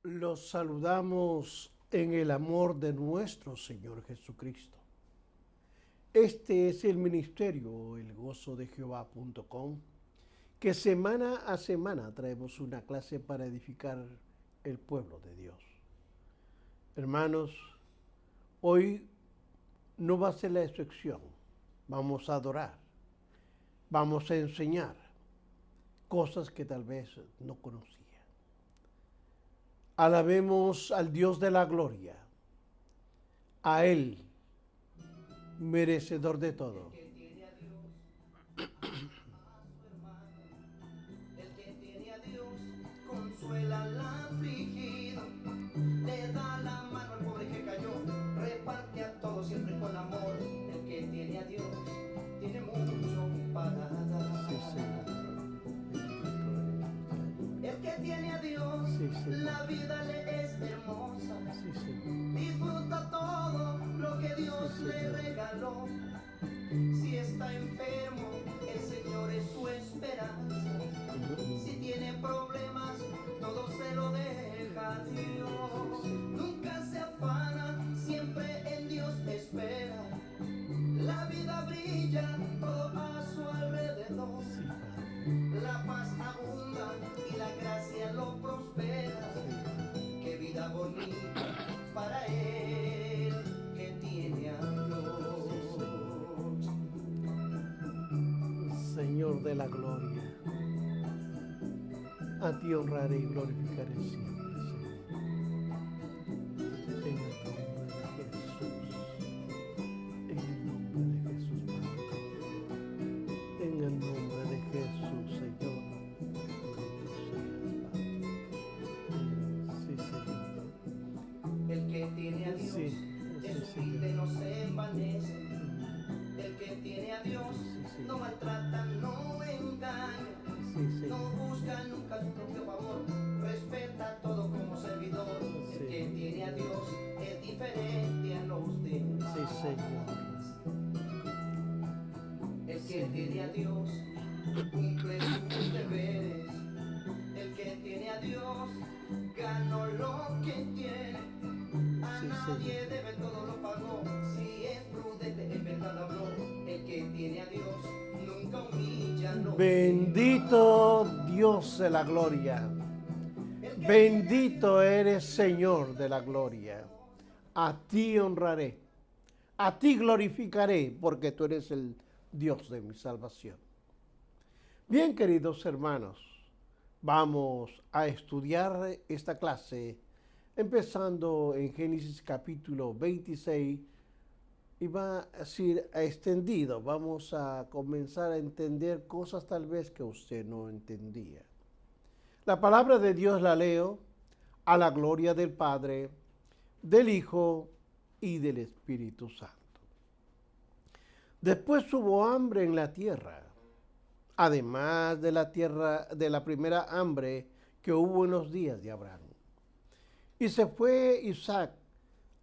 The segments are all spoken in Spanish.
Los saludamos en el amor de nuestro Señor Jesucristo. Este es el ministerio, elgozodejehová.com, que semana a semana traemos una clase para edificar el pueblo de Dios. Hermanos, hoy no va a ser la excepción. Vamos a adorar, vamos a enseñar cosas que tal vez no conocía. Alabemos al Dios de la gloria, a Él, merecedor de todo. El que tiene a Dios consuela al afligido, le da la mano al pobre que cayó, reparte a todos siempre con amor. El que tiene a Dios tiene mucho para dar. Sí, Señor. El que tiene a Dios, Sí, Señor. la vida le es hermosa. Sí, Señor. Disfruta todo lo que Dios Sí, le Señor. regaló. Si está enfermo, el Señor es su esperanza. Si tiene problemas, todo se lo deja a Dios. Nunca se afana, siempre en Dios espera. La vida brilla todo a su alrededor. Sí, Padre. La paz abunda y la gracia lo prospera. Qué vida bonita para él que tiene a Dios. Señor de la gloria, a ti honraré y glorificaré siempre, Señor. En el nombre de Jesús. En el nombre de Jesús, Padre. En el nombre de Jesús, Señor. Sí, Señor. El que tiene a Dios Sí, de sí, su humilde Señor. no se envanece. El que tiene a Dios no maltrata, no engaña, Sí, no Señor. busca nunca su propio favor, respeta todo como servidor. El Sí. que tiene a Dios es diferente a los demás. Sí, Señor. El que tiene a Dios cumple sus deberes. El que tiene a Dios ganó lo que tiene. A Sí, nadie Señor. debe, todo lo pagó. Si es prudente, en verdad habló. El que tiene a Dios nunca humilla a los Bendito Dios de la gloria. Bendito eres, Señor de la gloria. A ti honraré, a ti glorificaré, porque tú eres el Dios de mi salvación. Bien, queridos hermanos, vamos a estudiar esta clase empezando en Génesis capítulo 26 y va a ser extendido. Vamos a comenzar a entender cosas tal vez que usted no entendía. La palabra de Dios la leo a la gloria del Padre, del Hijo y del Espíritu Santo. Después hubo hambre en la tierra, además de la primera hambre que hubo en los días de Abraham. Y se fue Isaac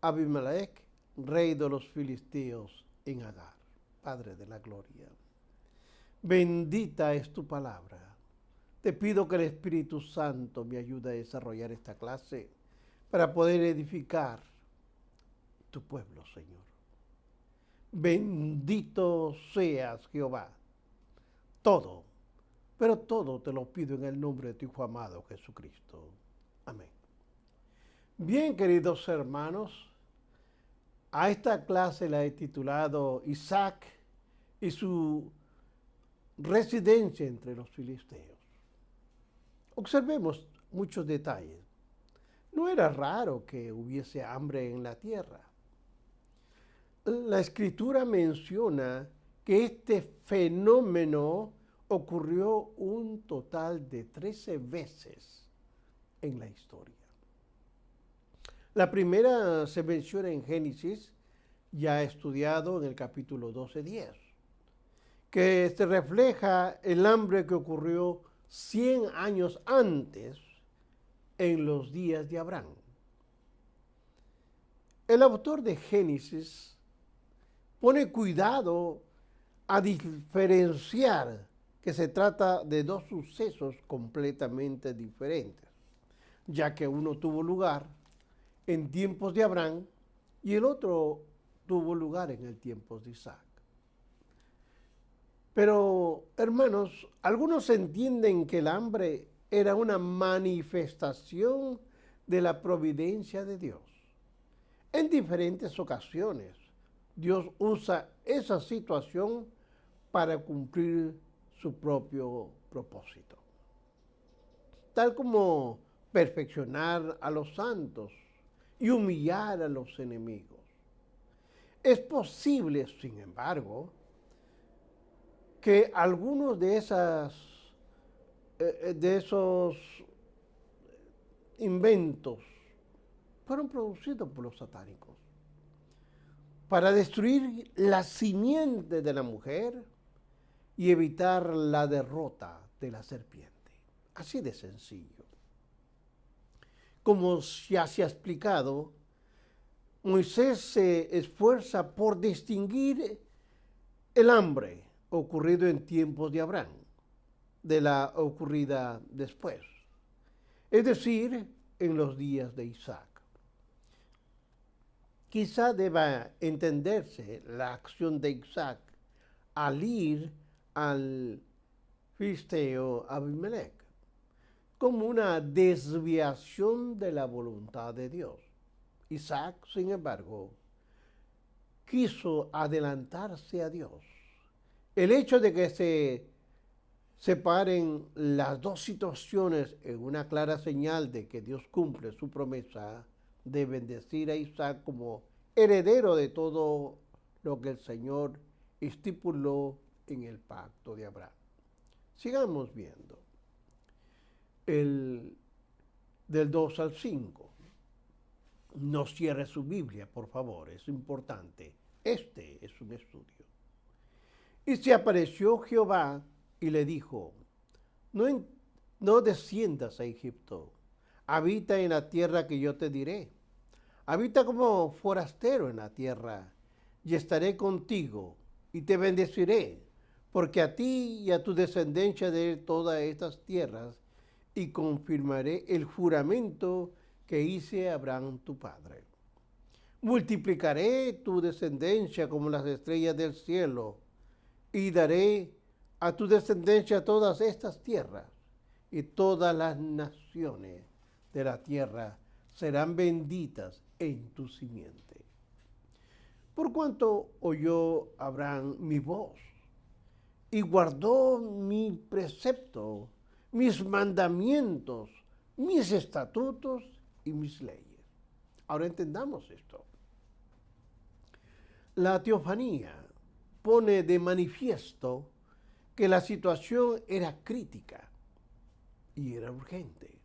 a Abimelech, rey de los filisteos, en Agar, Padre de la gloria. Bendita es tu palabra. Te pido que el Espíritu Santo me ayude a desarrollar esta clase para poder edificar tu pueblo, Señor. Bendito seas, Jehová. Todo, pero todo te lo pido en el nombre de tu Hijo amado Jesucristo. Amén. Bien, queridos hermanos, a esta clase la he titulado Isaac y su residencia entre los filisteos. Observemos muchos detalles. No era raro que hubiese hambre en la tierra. La escritura menciona que este fenómeno ocurrió un total de 13 veces en la historia. La primera se menciona en Génesis, ya estudiado en el capítulo 12:10, que se refleja el hambre que ocurrió 100 años antes en los días de Abraham. El autor de Génesis pone cuidado a diferenciar que se trata de dos sucesos completamente diferentes. ya que uno tuvo lugar en tiempos de Abraham y el otro tuvo lugar en el tiempo de Isaac. Pero, hermanos, algunos entienden que el hambre era una manifestación de la providencia de Dios. En diferentes ocasiones, Dios usa esa situación para cumplir su propio propósito. Tal como perfeccionar a los santos y humillar a los enemigos. Es posible, sin embargo, que algunos de esos inventos fueron producidos por los satánicos para destruir la simiente de la mujer y evitar la derrota de la serpiente. Así de sencillo. Como ya se ha explicado, Moisés se esfuerza por distinguir el hambre ocurrido en tiempos de Abraham de la ocurrida después, es decir, en los días de Isaac. Quizá deba entenderse la acción de Isaac al ir al filisteo Abimelech como una desviación de la voluntad de Dios. Isaac, sin embargo, quiso adelantarse a Dios. El hecho de que se separen las dos situaciones en una clara señal de que Dios cumple su promesa de bendecir a Isaac como heredero de todo lo que el Señor estipuló en el pacto de Abraham. Sigamos viendo. Del 2 al 5. No cierre su Biblia, por favor, es importante. Este es un estudio. Y se apareció Jehová y le dijo, no desciendas a Egipto, habita en la tierra que yo te diré. Habita como forastero en la tierra, y estaré contigo, y te bendeciré, porque a ti y a tu descendencia de todas estas tierras, y confirmaré el juramento que hice a Abraham tu padre. Multiplicaré tu descendencia como las estrellas del cielo, y daré a tu descendencia todas estas tierras, y todas las naciones de la tierra serán benditas en tu simiente. Por cuanto oyó Abraham mi voz, y guardó mi precepto, mis mandamientos, mis estatutos y mis leyes. Ahora entendamos esto. La teofanía pone de manifiesto que la situación era crítica y era urgente.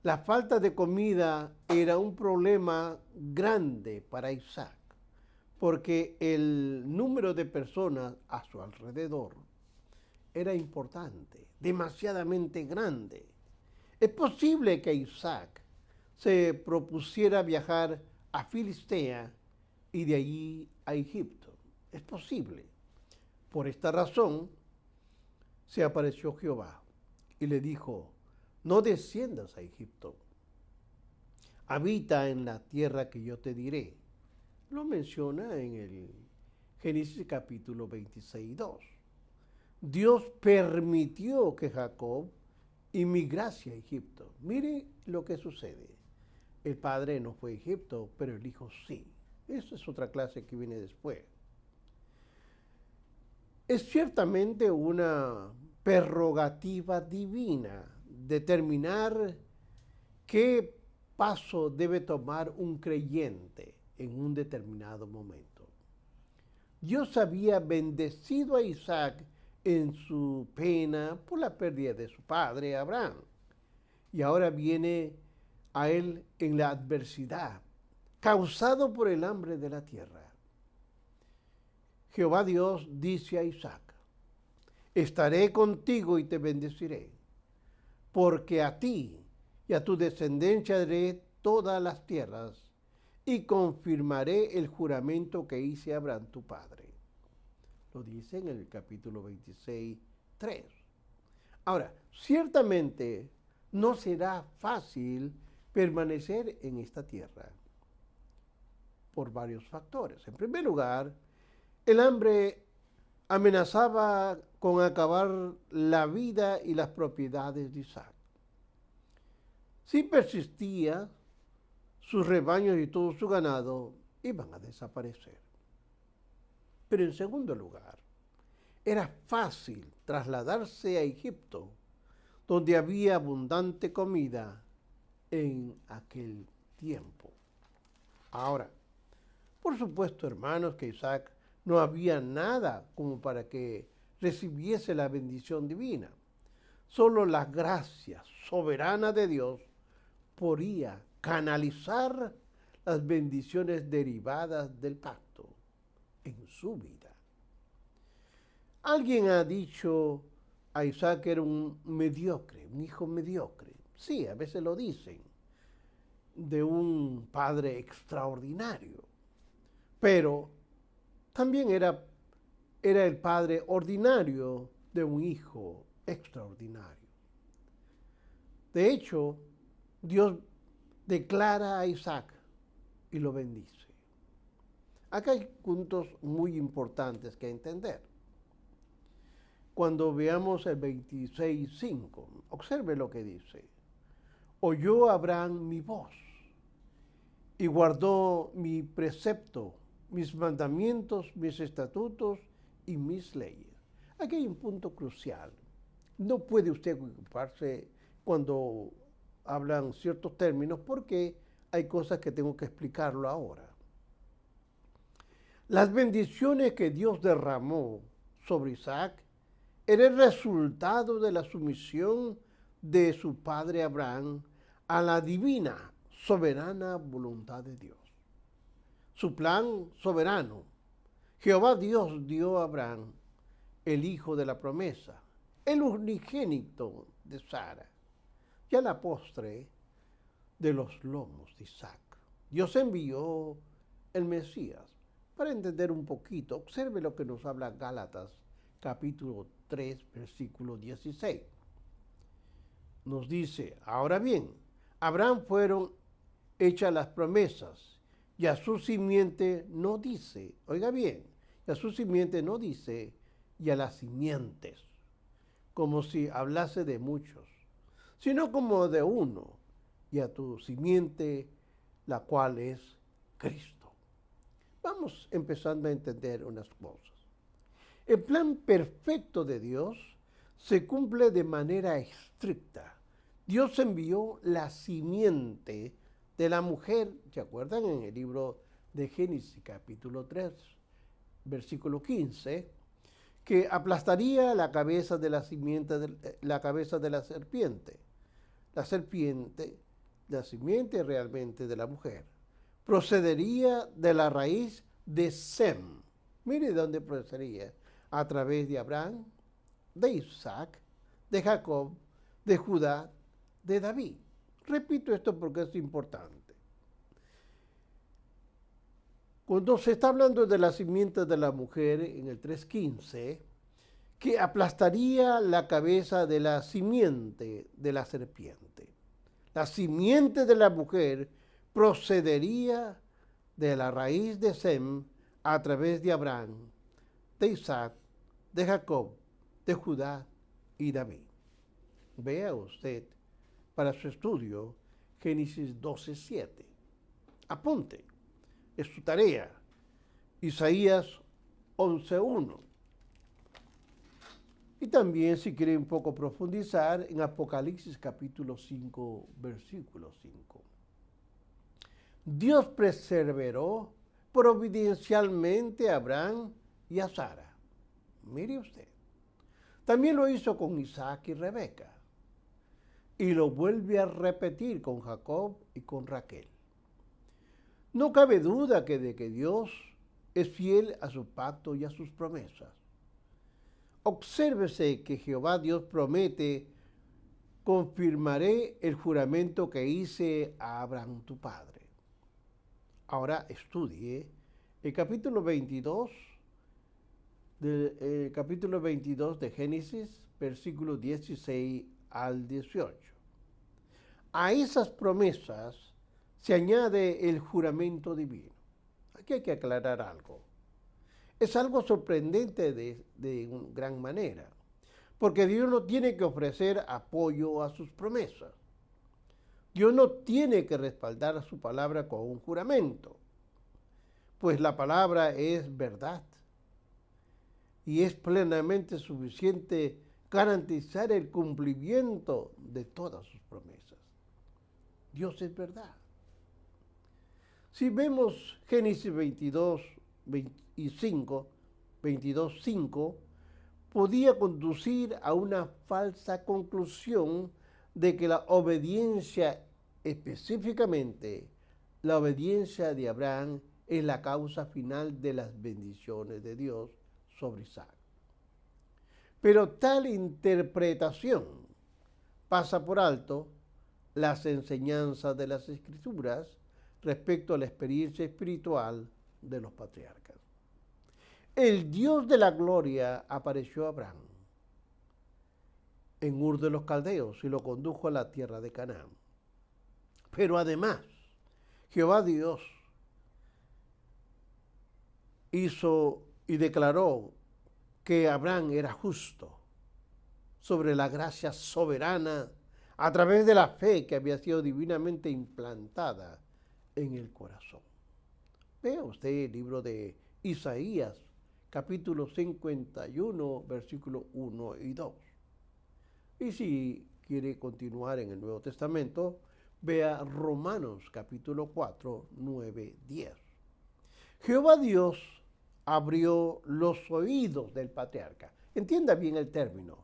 La falta de comida era un problema grande para Isaac, porque el número de personas a su alrededor era importante, demasiadamente grande. Es posible que Isaac se propusiera viajar a Filistea y de allí a Egipto. Es posible. Por esta razón se apareció Jehová y le dijo, no desciendas a Egipto, habita en la tierra que yo te diré. Lo menciona en el Génesis capítulo 26:2. Dios permitió que Jacob emigrase a Egipto. Mire lo que sucede. El padre no fue a Egipto, pero el hijo sí. Esa es otra clase que viene después. Es ciertamente una prerrogativa divina determinar qué paso debe tomar un creyente en un determinado momento. Dios había bendecido a Isaac en su pena por la pérdida de su padre Abraham. Y ahora viene a él en la adversidad, causado por el hambre de la tierra. Jehová Dios dice a Isaac, estaré contigo y te bendeciré, porque a ti y a tu descendencia daré todas las tierras, y confirmaré el juramento que hice a Abraham tu padre. Lo dice en el capítulo 26:3. Ahora, ciertamente no será fácil permanecer en esta tierra por varios factores. En primer lugar, el hambre amenazaba con acabar la vida y las propiedades de Isaac. Si persistía, sus rebaños y todo su ganado iban a desaparecer. Pero en segundo lugar, era fácil trasladarse a Egipto, donde había abundante comida en aquel tiempo. Ahora, por supuesto, hermanos, que Isaac no había nada como para que recibiese la bendición divina. Solo la gracia soberana de Dios podía canalizar las bendiciones derivadas del pacto en su vida. Alguien ha dicho a Isaac que era un mediocre, un hijo mediocre. Sí, a veces lo dicen, de un padre extraordinario. Pero también era el padre ordinario de un hijo extraordinario. De hecho, Dios declara a Isaac y lo bendice. Acá hay puntos muy importantes que entender. Cuando veamos el 26:5, observe lo que dice. Oyó Abraham mi voz y guardó mi precepto, mis mandamientos, mis estatutos y mis leyes. Aquí hay un punto crucial. No puede usted ocuparse cuando hablan ciertos términos porque hay cosas que tengo que explicarlo ahora. Las bendiciones que Dios derramó sobre Isaac era el resultado de la sumisión de su padre Abraham a la divina, soberana voluntad de Dios. Su plan soberano. Jehová Dios dio a Abraham el hijo de la promesa, el unigénito de Sara, y a la postre de los lomos de Isaac. Dios envió el Mesías. Para entender un poquito, observe lo que nos habla Gálatas, capítulo 3, versículo 16. Nos dice, ahora bien, a Abraham fueron hechas las promesas, y a su simiente no dice, oiga bien, y a su simiente no dice, y a las simientes, como si hablase de muchos, sino como de uno, y a tu simiente, la cual es Cristo. Vamos empezando a entender unas cosas. El plan perfecto de Dios se cumple de manera estricta. Dios envió la simiente de la mujer, ¿se acuerdan? En el libro de Génesis, capítulo 3, versículo 15, que aplastaría la cabeza de la simiente, la cabeza de la serpiente. La simiente realmente de la mujer, procedería de la raíz de Sem. Mire dónde procedería. A través de Abraham, de Isaac, de Jacob, de Judá, de David. Repito esto porque es importante. Cuando se está hablando de la simiente de la mujer en el 3:15, que aplastaría la cabeza de la simiente de la serpiente. La simiente de la mujer procedería de la raíz de Sem a través de Abraham, de Isaac, de Jacob, de Judá y David. Vea usted para su estudio Génesis 12:7. Apunte, es su tarea. Isaías 11:1. Y también, si quiere un poco profundizar, en Apocalipsis capítulo 5, versículo 5. Dios perseveró providencialmente a Abraham y a Sara. Mire usted. También lo hizo con Isaac y Rebeca. Y lo vuelve a repetir con Jacob y con Raquel. No cabe duda de que Dios es fiel a su pacto y a sus promesas. Obsérvese que Jehová Dios promete, confirmaré el juramento que hice a Abraham tu padre. Ahora estudie el capítulo 22 de Génesis, versículos 16 al 18. a esas promesas se añade el juramento divino. Aquí hay que aclarar algo. Es algo sorprendente de gran manera, porque Dios no tiene que ofrecer apoyo a sus promesas. Dios no tiene que respaldar su palabra con un juramento, pues la palabra es verdad y es plenamente suficiente garantizar el cumplimiento de todas sus promesas. Dios es verdad. Si vemos Génesis 22:5, podía conducir a una falsa conclusión de que la obediencia, específicamente la obediencia de Abraham, es la causa final de las bendiciones de Dios sobre Isaac. Pero tal interpretación pasa por alto las enseñanzas de las Escrituras respecto a la experiencia espiritual de los patriarcas. El Dios de la gloria apareció a Abraham en Ur de los Caldeos y lo condujo a la tierra de Canaán. Pero además, Jehová Dios hizo y declaró que Abraham era justo sobre la gracia soberana a través de la fe que había sido divinamente implantada en el corazón. Vea usted el libro de Isaías, capítulo 51, versículos 1 y 2. Y si quiere continuar en el Nuevo Testamento, vea Romanos, capítulo 4, 9, 10. Jehová Dios abrió los oídos del patriarca. Entienda bien el término.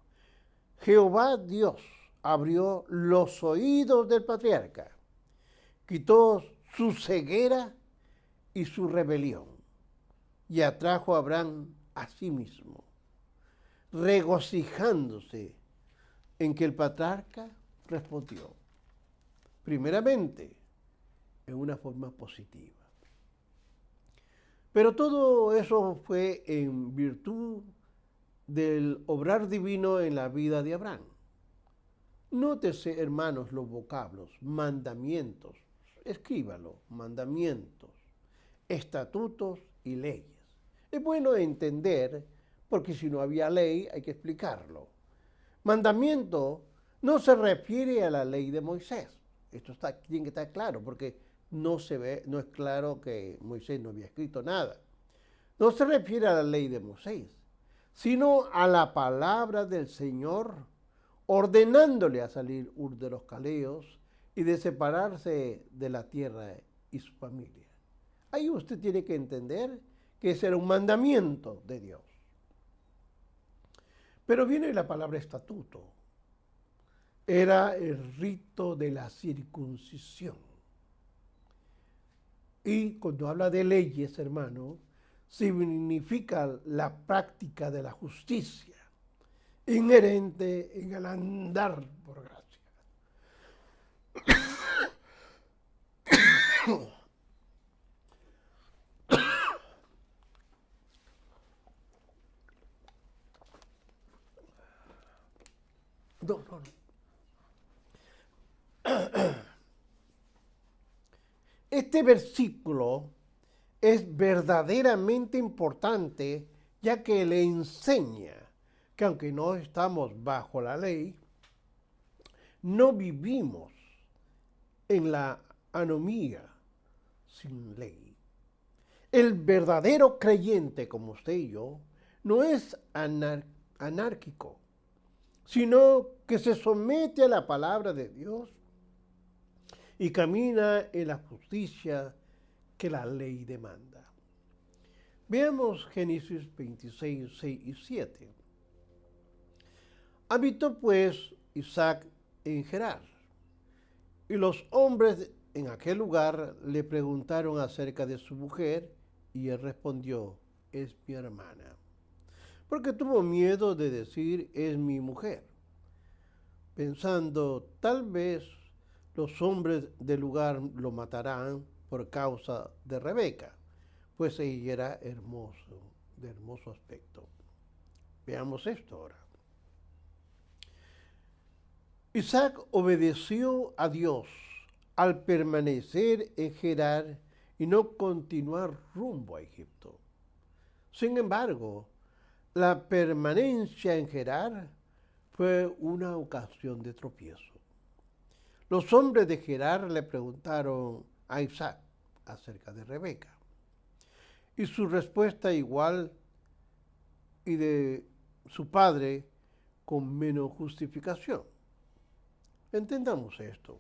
Jehová Dios abrió los oídos del patriarca, quitó su ceguera y su rebelión, y atrajo a Abraham a sí mismo, regocijándose en que el patriarca respondió, primeramente, en una forma positiva. Pero todo eso fue en virtud del obrar divino en la vida de Abraham. Nótese, hermanos, los vocablos, mandamientos, escríbalo, mandamientos, estatutos y leyes. Es bueno entender, porque si no había ley hay que explicarlo. Mandamiento no se refiere a la ley de Moisés. Esto tiene que estar claro, porque no es claro que Moisés no había escrito nada. No se refiere a la ley de Moisés, sino a la palabra del Señor, ordenándole a salir Ur de los Caldeos y de separarse de la tierra y su familia. Ahí usted tiene que entender que ese era un mandamiento de Dios. Pero viene la palabra estatuto. Era el rito de la circuncisión. Y cuando habla de leyes, hermano, significa la práctica de la justicia, inherente en el andar por gracia. No. Este versículo es verdaderamente importante, ya que le enseña que aunque no estamos bajo la ley, no vivimos en la anomía sin ley. El verdadero creyente, como usted y yo, no es anárquico, sino que se somete a la palabra de Dios y camina en la justicia que la ley demanda. Veamos Génesis 26, 6 y 7. Habitó pues Isaac en Gerar, y los hombres en aquel lugar le preguntaron acerca de su mujer, y él respondió, es mi hermana, porque tuvo miedo de decir, es mi mujer, pensando, tal vez los hombres del lugar lo matarán por causa de Rebeca, pues ella era de hermoso aspecto. Veamos esto ahora. Isaac obedeció a Dios al permanecer en Gerar y no continuar rumbo a Egipto. Sin embargo, la permanencia en Gerar fue una ocasión de tropiezo. Los hombres de Gerar le preguntaron a Isaac acerca de Rebeca. Y su respuesta igual y de su padre con menos justificación. Entendamos esto.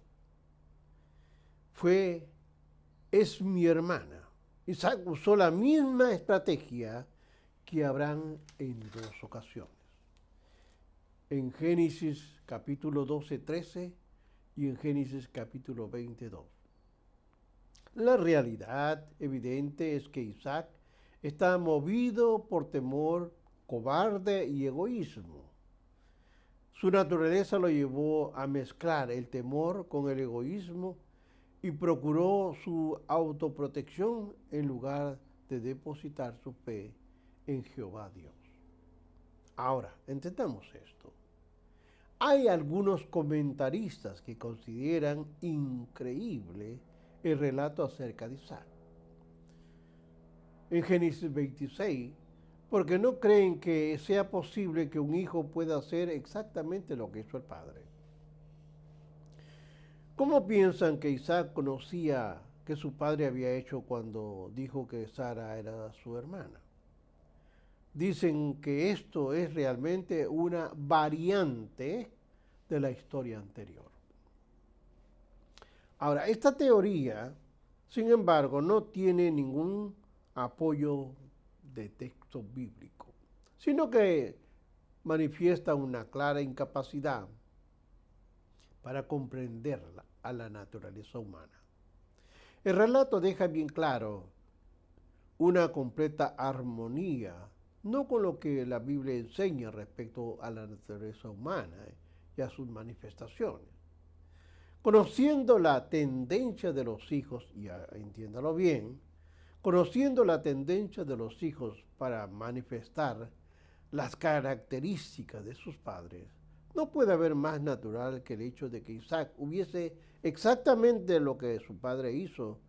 Es mi hermana. Isaac usó la misma estrategia que Abraham en dos ocasiones. En Génesis capítulo 12, 13 y en Génesis capítulo 22. La realidad evidente es que Isaac está movido por temor, cobarde y egoísmo. Su naturaleza lo llevó a mezclar el temor con el egoísmo y procuró su autoprotección en lugar de depositar su fe en Jehová Dios. Ahora, entendamos esto. Hay algunos comentaristas que consideran increíble el relato acerca de Isaac. En Génesis 26, porque no creen que sea posible que un hijo pueda hacer exactamente lo que hizo el padre. ¿Cómo piensan que Isaac conocía que su padre había hecho cuando dijo que Sara era su hermana? Dicen que esto es realmente una variante de la historia anterior. Ahora, esta teoría, sin embargo, no tiene ningún apoyo de texto bíblico, sino que manifiesta una clara incapacidad para comprenderla a la naturaleza humana. El relato deja bien claro una completa armonía, no con lo que la Biblia enseña respecto a la naturaleza humana y a sus manifestaciones. Conociendo la tendencia de los hijos, y entiéndalo bien, conociendo la tendencia de los hijos para manifestar las características de sus padres, no puede haber más natural que el hecho de que Isaac hubiese exactamente lo que su padre hizo,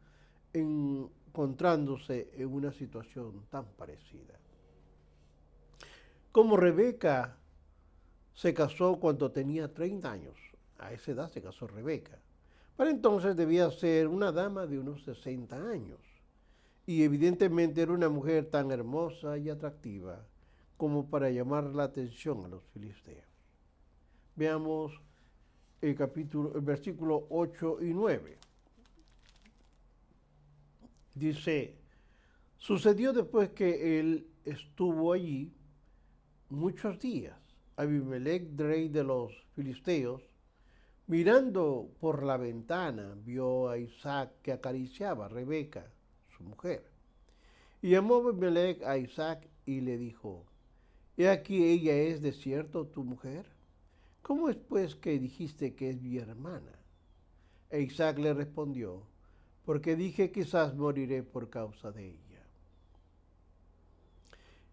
encontrándose en una situación tan parecida. Como Rebeca se casó cuando tenía 30 años, a esa edad se casó Rebeca. Para entonces debía ser una dama de unos 60 años. Y evidentemente era una mujer tan hermosa y atractiva como para llamar la atención a los filisteos. Veamos el versículo 8 y 9. Dice, sucedió después que él estuvo allí muchos días. Abimelech, rey de los filisteos, mirando por la ventana, vio a Isaac que acariciaba a Rebeca, su mujer. Y llamó Abimelech a Isaac y le dijo, he aquí ella es de cierto tu mujer. ¿Cómo es pues que dijiste que es mi hermana? E Isaac le respondió, porque dije quizás moriré por causa de ella.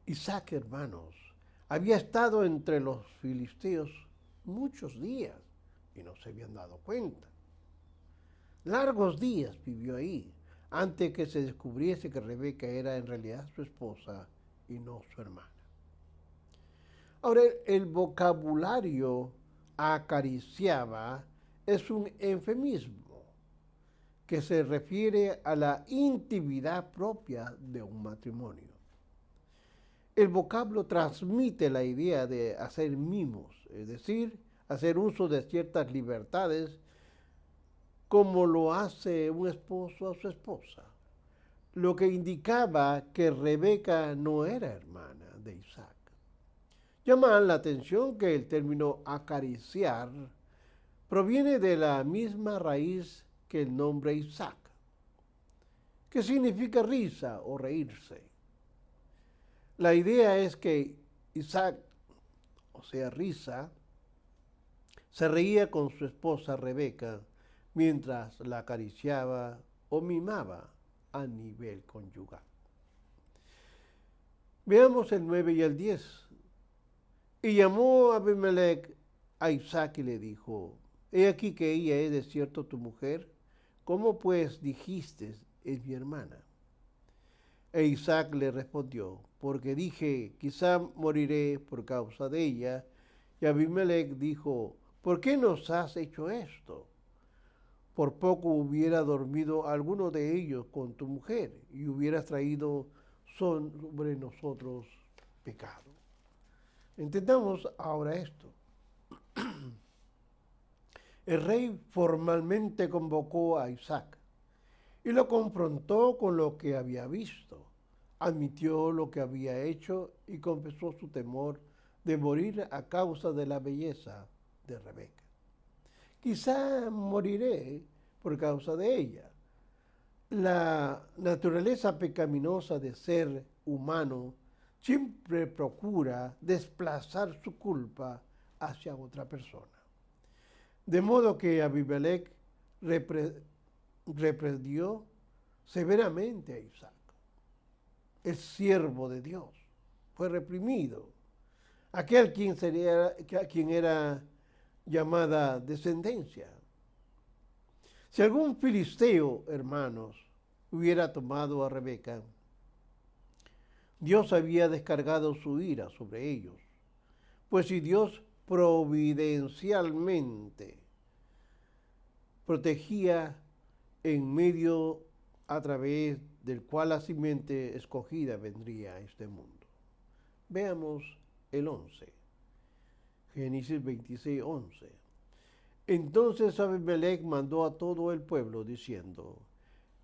Isaac, hermanos, había estado entre los filisteos muchos días y no se habían dado cuenta. Largos días vivió ahí, antes que se descubriese que Rebeca era en realidad su esposa y no su hermana. Ahora, el vocabulario acariciaba es un eufemismo que se refiere a la intimidad propia de un matrimonio. El vocablo transmite la idea de hacer mimos, es decir, hacer uso de ciertas libertades como lo hace un esposo a su esposa, lo que indicaba que Rebeca no era hermana de Isaac. Llama la atención que el término acariciar proviene de la misma raíz que el nombre Isaac, que significa risa o reírse. La idea es que Isaac, o sea, risa, se reía con su esposa Rebeca mientras la acariciaba o mimaba a nivel conyugal. Veamos el 9 y el 10. Y llamó a Abimelech a Isaac y le dijo, he aquí que ella es de cierto tu mujer. ¿Cómo pues dijiste, es mi hermana? E Isaac le respondió, porque dije, quizá moriré por causa de ella. Y Abimelech dijo, ¿por qué nos has hecho esto? Por poco hubiera dormido alguno de ellos con tu mujer y hubieras traído sobre nosotros pecado. Entendamos ahora esto. El rey formalmente convocó a Isaac y lo confrontó con lo que había visto. Admitió lo que había hecho y confesó su temor de morir a causa de la belleza de Rebeca. Quizá moriré por causa de ella. La naturaleza pecaminosa de ser humano siempre procura desplazar su culpa hacia otra persona. De modo que Abimelech reprendió severamente a Isaac. El siervo de Dios fue reprimido. Aquel quien era llamada descendencia. Si algún filisteo, hermanos, hubiera tomado a Rebeca, Dios había descargado su ira sobre ellos. Pues si Dios providencialmente protegía en medio a través del cual la simiente escogida vendría a este mundo. Veamos el 11. Génesis 26, 11. Entonces Abimelech mandó a todo el pueblo diciendo,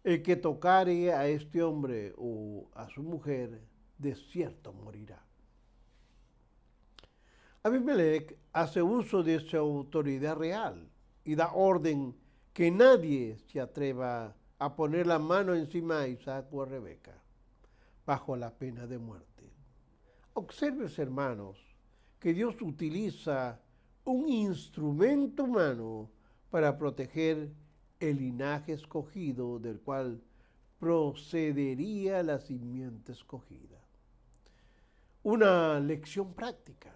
el que tocare a este hombre o a su mujer, de cierto morirá. Abimelech hace uso de su autoridad real y da orden que nadie se atreva a poner la mano encima a Isaac o a Rebeca, bajo la pena de muerte. Observes, hermanos, que Dios utiliza un instrumento humano para proteger el linaje escogido del cual procedería la simiente escogida. Una lección práctica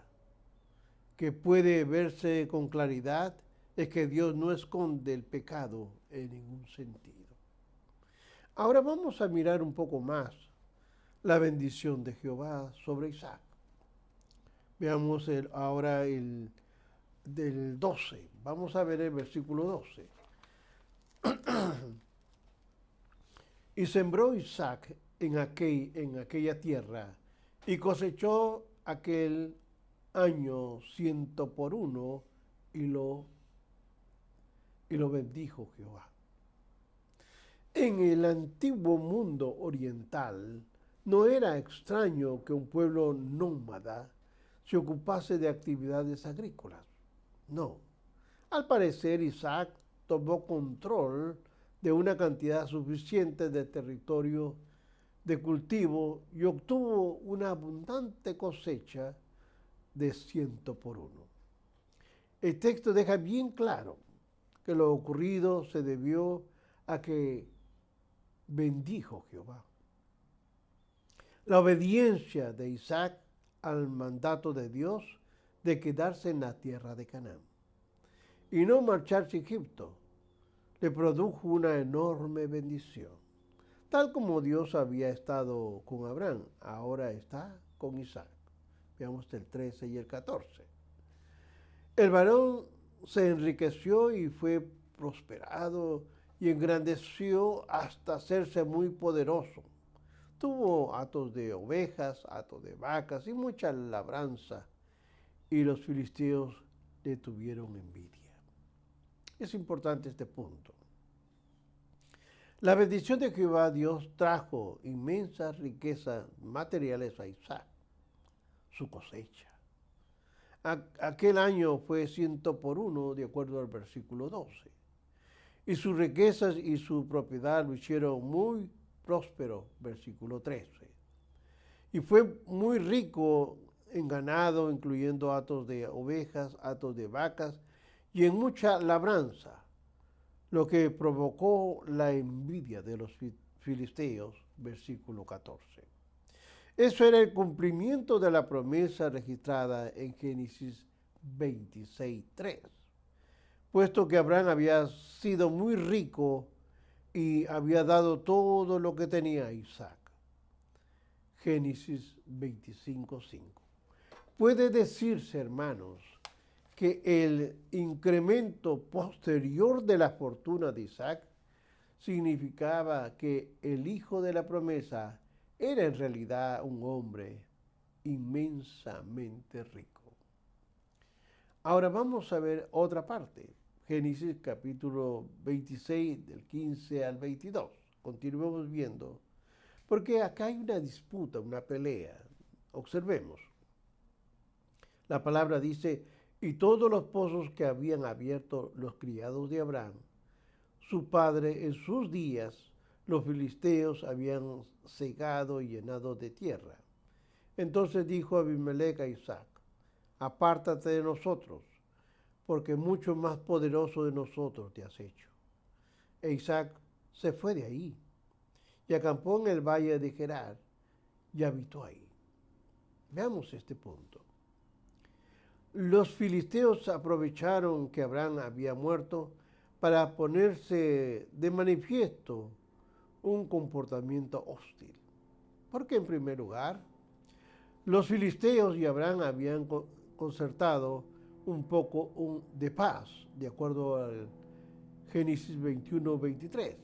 que puede verse con claridad es que Dios no esconde el pecado en ningún sentido. Ahora vamos a mirar un poco más la bendición de Jehová sobre Isaac. Veamos ahora el del 12. Vamos a ver el versículo 12. Y sembró Isaac en aquella tierra y cosechó aquel año 100 por 1 y lo bendijo Jehová. En el antiguo mundo oriental no era extraño que un pueblo nómada se ocupase de actividades agrícolas. No. Al parecer, Isaac tomó control de una cantidad suficiente de territorio de cultivo y obtuvo una abundante cosecha de 100 por 1. El texto deja bien claro que lo ocurrido se debió a que bendijo Jehová. La obediencia de Isaac al mandato de Dios de quedarse en la tierra de Canaán y no marcharse a Egipto le produjo una enorme bendición. Tal como Dios había estado con Abraham, ahora está con Isaac. Veamos el 13 y el 14. El varón se enriqueció y fue prosperado y engrandeció hasta hacerse muy poderoso. Tuvo hatos de ovejas, hatos de vacas y mucha labranza, y los filisteos le tuvieron envidia. Es importante este punto. La bendición de Jehová Dios trajo inmensas riquezas materiales a Isaac, su cosecha. Aquel año fue 100 por 1, de acuerdo al versículo 12. Y sus riquezas y su propiedad lo hicieron muy próspero, versículo 13. Y fue muy rico en ganado, incluyendo hatos de ovejas, hatos de vacas, y en mucha labranza, lo que provocó la envidia de los filisteos, versículo 14. Eso era el cumplimiento de la promesa registrada en Génesis 26:3. puesto que Abraham había sido muy rico y había dado todo lo que tenía a Isaac. Génesis 25:5. Puede decirse, hermanos, que el incremento posterior de la fortuna de Isaac significaba que el hijo de la promesa era en realidad un hombre inmensamente rico. Ahora vamos a ver otra parte. Génesis capítulo 26, del 15 al 22. Continuemos viendo, porque acá hay una disputa, una pelea. Observemos. La palabra dice, y todos los pozos que habían abierto los criados de Abraham, su padre, en sus días, los filisteos habían cegado y llenado de tierra. Entonces dijo Abimelec a Isaac, apártate de nosotros, porque mucho más poderoso de nosotros te has hecho. E Isaac se fue de ahí y acampó en el valle de Gerar y habitó ahí. Veamos este punto. Los filisteos aprovecharon que Abraham había muerto para ponerse de manifiesto un comportamiento hostil. Porque en primer lugar, los filisteos y Abraham habían concertado un poco de paz, de acuerdo al Génesis 21-23.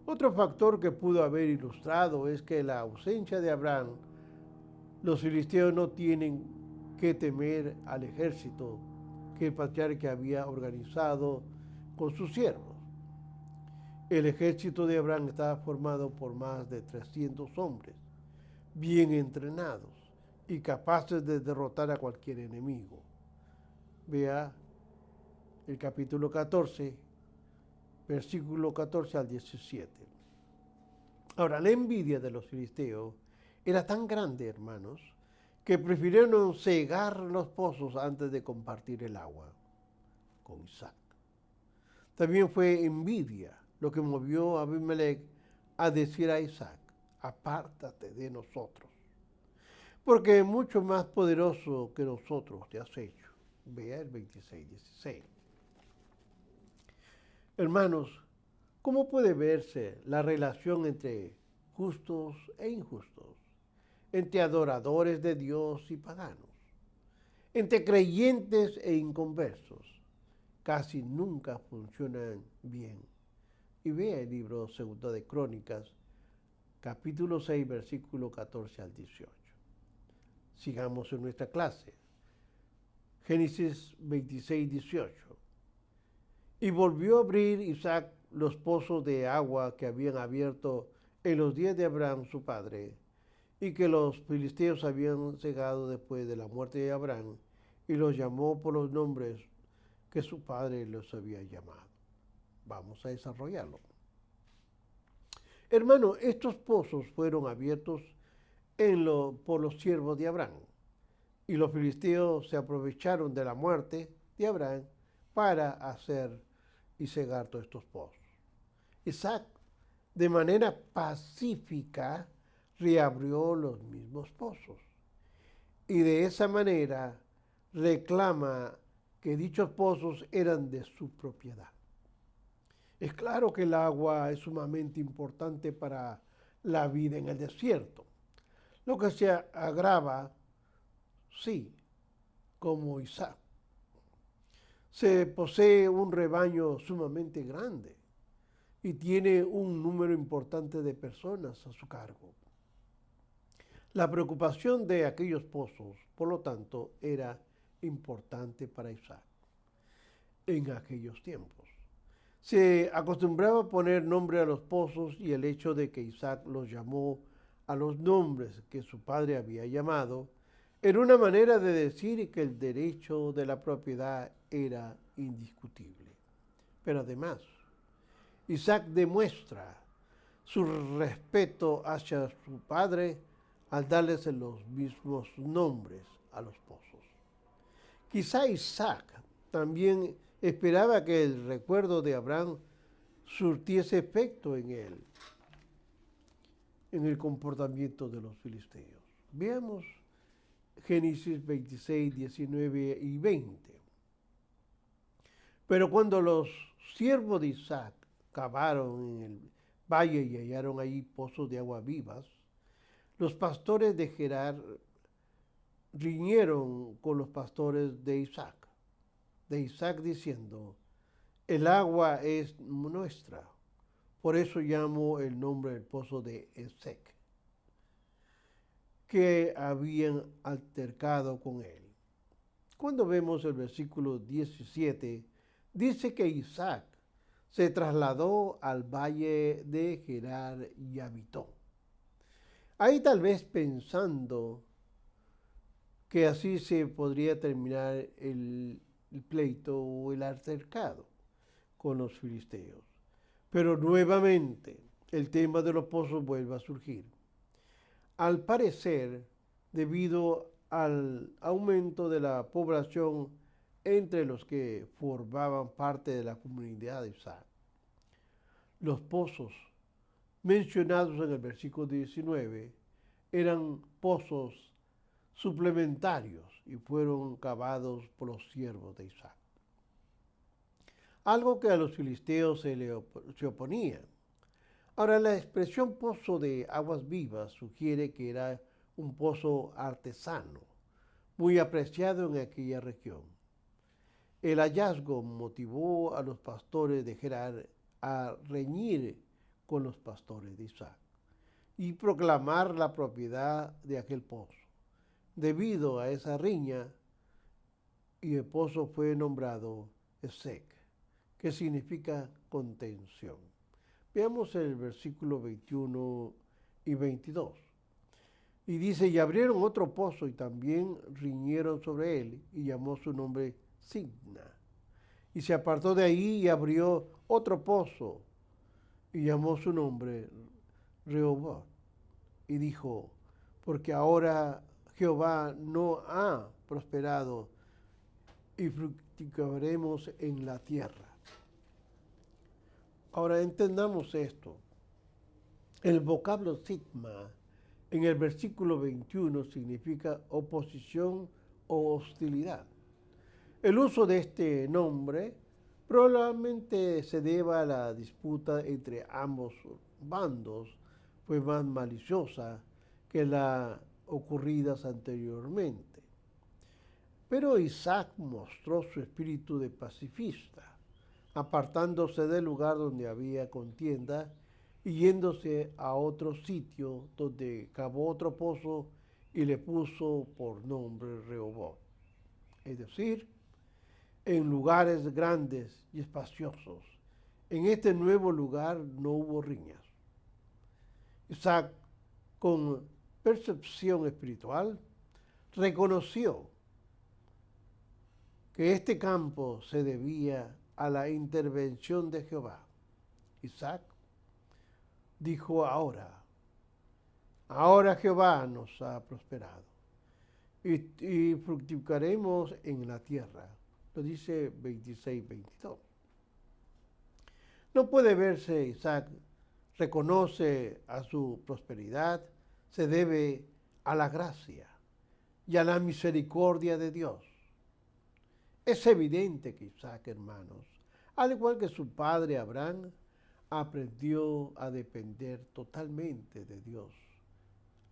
Otro factor que pudo haber ilustrado es que la ausencia de Abraham, los filisteos no tienen que temer al ejército que el patriarca había organizado con sus siervos. El ejército de Abraham estaba formado por más de 300 hombres, bien entrenados y capaces de derrotar a cualquier enemigo. Vea el capítulo 14, versículo 14 al 17. Ahora, la envidia de los filisteos era tan grande, hermanos, que prefirieron cegar los pozos antes de compartir el agua con Isaac. También fue envidia lo que movió a Abimelec a decir a Isaac, apártate de nosotros, porque mucho más poderoso que nosotros te has hecho. Vea el 26-16. Hermanos, ¿cómo puede verse la relación entre justos e injustos, entre adoradores de Dios y paganos, entre creyentes e inconversos? Casi nunca funcionan bien. Y vea el libro 2 de Crónicas, capítulo 6, versículo 14 al 18. Sigamos en nuestra clase. Génesis 26-18. Y volvió a abrir Isaac los pozos de agua que habían abierto en los días de Abraham su padre, y que los filisteos habían cegado después de la muerte de Abraham, y los llamó por los nombres que su padre los había llamado. Vamos a desarrollarlo. Hermano, estos pozos fueron abiertos por los siervos de Abraham, y los filisteos se aprovecharon de la muerte de Abraham para hacer y cegar todos estos pozos. Isaac, de manera pacífica, reabrió los mismos pozos, y de esa manera reclama que dichos pozos eran de su propiedad. Es claro que el agua es sumamente importante para la vida en el desierto, lo que se agrava, sí, como Isaac. Se posee un rebaño sumamente grande y tiene un número importante de personas a su cargo. La preocupación de aquellos pozos, por lo tanto, era importante para Isaac en aquellos tiempos. Se acostumbraba a poner nombre a los pozos, y el hecho de que Isaac los llamó a los nombres que su padre había llamado era una manera de decir que el derecho de la propiedad era indiscutible. Pero además, Isaac demuestra su respeto hacia su padre al darles los mismos nombres a los pozos. Quizá Isaac también esperaba que el recuerdo de Abraham surtiese efecto en él, en el comportamiento de los filisteos. Veamos Génesis 26, 19 y 20. Pero cuando los siervos de Isaac cavaron en el valle y hallaron allí pozos de agua vivas, los pastores de Gerar riñeron con los pastores de Isaac diciendo, el agua es nuestra. Por eso llamo el nombre del pozo de Esek, que habían altercado con él. Cuando vemos el versículo 17, dice que Isaac se trasladó al valle de Gerar y habitó. Ahí tal vez pensando que así se podría terminar el pleito o el altercado con los filisteos. Pero nuevamente el tema de los pozos vuelve a surgir. Al parecer, debido al aumento de la población entre los que formaban parte de la comunidad de Isaac, los pozos mencionados en el versículo 19 eran pozos suplementarios y fueron cavados por los siervos de Isaac. Algo que a los filisteos se oponía. Ahora, la expresión pozo de aguas vivas sugiere que era un pozo artesano, muy apreciado en aquella región. El hallazgo motivó a los pastores de Gerar a reñir con los pastores de Isaac y proclamar la propiedad de aquel pozo. Debido a esa riña, y el pozo fue nombrado Esek, que significa contención. Veamos el versículo 21 y 22. Y dice, y abrieron otro pozo y también riñeron sobre él y llamó su nombre Signa. Y se apartó de ahí y abrió otro pozo y llamó su nombre Rehoboth. Y dijo, porque ahora Jehová no ha prosperado y fructificaremos en la tierra. Ahora entendamos esto. El vocablo sigma en el versículo 21 significa oposición o hostilidad. El uso de este nombre probablemente se deba a la disputa entre ambos bandos, fue más maliciosa que las ocurridas anteriormente. Pero Isaac mostró su espíritu de pacifista, apartándose del lugar donde había contienda y yéndose a otro sitio donde cavó otro pozo y le puso por nombre Rehoboth. Es decir, en lugares grandes y espaciosos. En este nuevo lugar no hubo riñas. Isaac, con percepción espiritual, reconoció que este campo se debía a la intervención de Jehová. Isaac dijo ahora Jehová nos ha prosperado y fructificaremos en la tierra. Lo dice 26-22. No puede verse Isaac, reconoce a su prosperidad, se debe a la gracia y a la misericordia de Dios. Es evidente que Isaac, hermanos, al igual que su padre Abraham, aprendió a depender totalmente de Dios,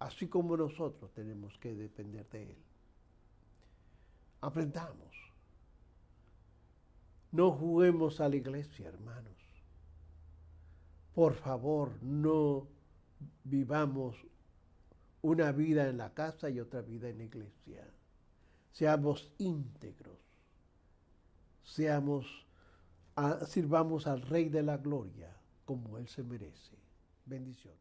así como nosotros tenemos que depender de Él. Aprendamos. No juguemos a la iglesia, hermanos. Por favor, no vivamos una vida en la casa y otra vida en la iglesia. Seamos íntegros. Sirvamos al Rey de la Gloria como Él se merece. Bendiciones.